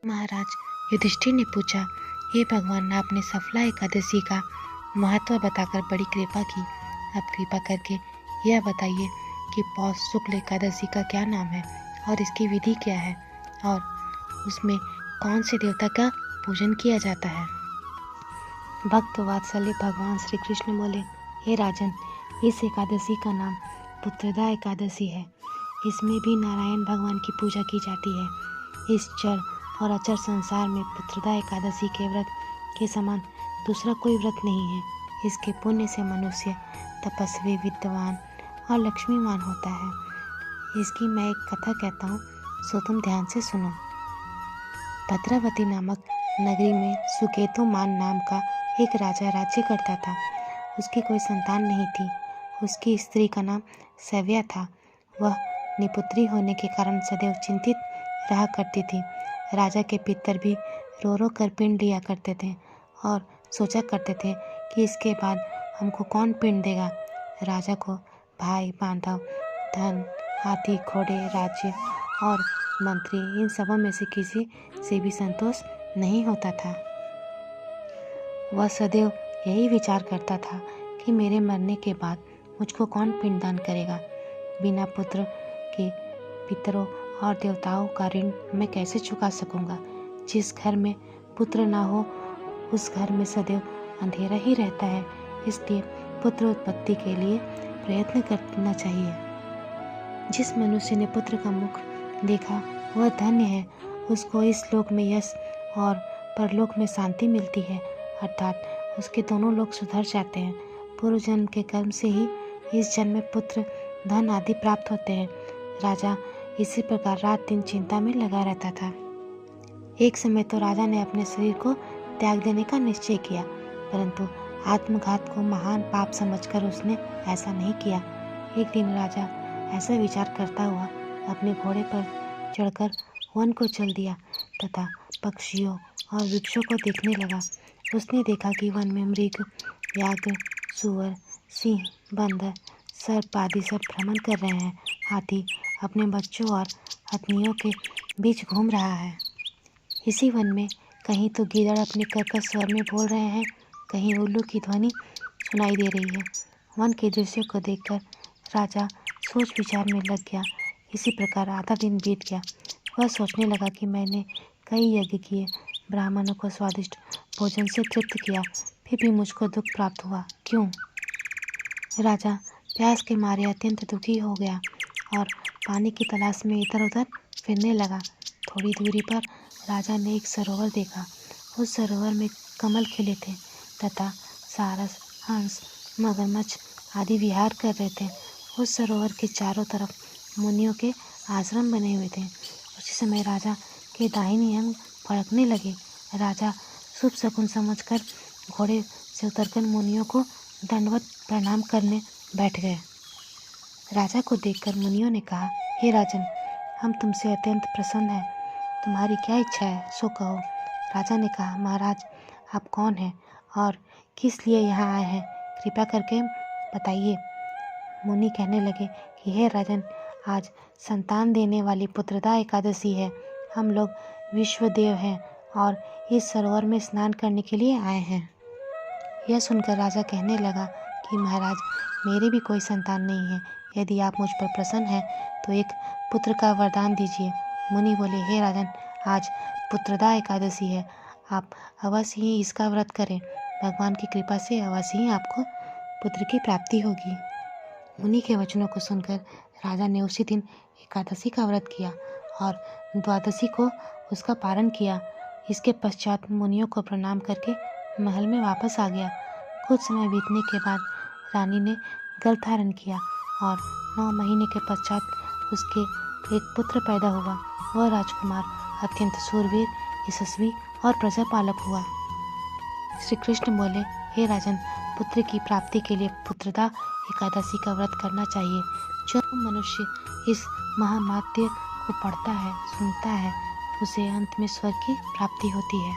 महाराज युधिष्ठिर ने पूछा, हे भगवान, आपने सफला एकादशी का महत्व बताकर बड़ी कृपा की। अब कृपा करके यह बताइए कि पौष शुक्ल एकादशी का क्या नाम है और इसकी विधि क्या है और उसमें कौन से देवता का पूजन किया जाता है। भक्त वात्सल्य भगवान श्री कृष्ण बोले, हे राजन, इस एकादशी का नाम पुत्रदा एकादशी है। इसमें भी नारायण भगवान की पूजा की जाती है। इस जड़ और अचर संसार में पुत्रदा एकादशी के व्रत के समान दूसरा कोई व्रत नहीं है। इसके पुण्य से मनुष्य तपस्वी, विद्वान और लक्ष्मीवान होता है। इसकी मैं एक कथा कहता हूँ, सो तुम ध्यान से सुनो। भद्रावती नामक नगरी में सुकेतुमान नाम का एक राजा राज्य करता था। उसकी कोई संतान नहीं थी। उसकी स्त्री का नाम सव्या था। वह निपुत्री होने के कारण सदैव चिंतित रहा करती थी। राजा के पितर भी रो रो कर पिंड दिया करते थे और सोचा करते थे कि इसके बाद हमको कौन पिंड देगा। राजा को भाई, बांधव, धन, हाथी, घोड़े, राज्य और मंत्री, इन सबों में से किसी से भी संतोष नहीं होता था। वह सदैव यही विचार करता था कि मेरे मरने के बाद मुझको कौन पिंडदान करेगा। बिना पुत्र के पितरों और देवताओं का ऋण मैं कैसे चुका सकूंगा। जिस घर में पुत्र ना हो उस घर में सदैव अंधेरा ही रहता है। इसलिए पुत्र उत्पत्ति के लिए प्रयत्न करना चाहिए। जिस मनुष्य ने पुत्र का मुख देखा वह धन्य है। उसको इस लोक में यश और परलोक में शांति मिलती है, अर्थात उसके दोनों लोग सुधर जाते हैं। पूर्व जन्म के कर्म से ही इस जन्म में पुत्र, धन आदि प्राप्त होते हैं। राजा इसी प्रकार रात दिन चिंता में लगा रहता था। एक समय तो राजा ने अपने शरीर को त्याग देने का निश्चय किया, परंतु आत्मघात को महान पाप समझकर उसने ऐसा नहीं किया। एक दिन राजा ऐसा विचार करता हुआ अपने घोड़े पर चढ़कर वन को चल दिया तथा पक्षियों और वृक्षों को देखने लगा। उसने देखा कि वन में मृग, व्याघ्र, सूअर, सिंह, बंदर, सर्प आदि सब भ्रमण कर रहे हैं। हाथी अपने बच्चों और हथनियों के बीच घूम रहा है। इसी वन में कहीं तो गीदड़ अपने कर्कश स्वर में बोल रहे हैं, कहीं उल्लू की ध्वनि सुनाई दे रही है। वन के दृश्य को देखकर राजा सोच विचार में लग गया। इसी प्रकार आधा दिन बीत गया। वह सोचने लगा कि मैंने कई यज्ञ किए, ब्राह्मणों को स्वादिष्ट भोजन से तृप्त किया, फिर भी मुझको दुख प्राप्त हुआ, क्यों? राजा प्यास के मारे अत्यंत दुखी हो गया और पानी की तलाश में इधर उधर फिरने लगा। थोड़ी दूरी पर राजा ने एक सरोवर देखा। उस सरोवर में कमल खिले थे तथा सारस, हंस, मगरमच्छ आदि विहार कर रहे थे। उस सरोवर के चारों तरफ मुनियों के आश्रम बने हुए थे। उसी समय राजा के दाहिने अंग फड़कने लगे। राजा शुभ शकुन समझकर घोड़े से उतरकर मुनियों को दंडवत प्रणाम करने बैठ गए। राजा को देखकर मुनियों ने कहा, हे राजन, हम तुमसे अत्यंत प्रसन्न हैं। तुम्हारी क्या इच्छा है, सो कहो। राजा ने कहा, महाराज, आप कौन हैं और किस लिए यहाँ आए हैं, कृपा करके बताइए। मुनि कहने लगे कि हे राजन, आज संतान देने वाली पुत्रदा एकादशी है। हम लोग विश्वदेव हैं और इस सरोवर में स्नान करने के लिए आए हैं। यह सुनकर राजा कहने लगा कि महाराज, मेरे भी कोई संतान नहीं है। यदि आप मुझ पर प्रसन्न हैं तो एक पुत्र का वरदान दीजिए। मुनि बोले, हे राजन, आज पुत्रदा एकादशी है। आप अवश्य ही इसका व्रत करें। भगवान की कृपा से अवश्य ही आपको पुत्र की प्राप्ति होगी। मुनि के वचनों को सुनकर राजा ने उसी दिन एकादशी का व्रत किया और द्वादशी को उसका पारण किया। इसके पश्चात मुनियों को प्रणाम करके महल में वापस आ गया। कुछ समय बीतने के बाद रानी ने गर्भ धारण किया और 9 महीने के पश्चात उसके एक पुत्र पैदा हुआ। वह राजकुमार अत्यंत शूरवीर, यशस्वी और प्रजापालक हुआ। श्री कृष्ण बोले, हे राजन, पुत्र की प्राप्ति के लिए पुत्रदा एकादशी का व्रत करना चाहिए। जो मनुष्य इस महामात्य को पढ़ता है, सुनता है, उसे अंत में स्वर्ग की प्राप्ति होती है।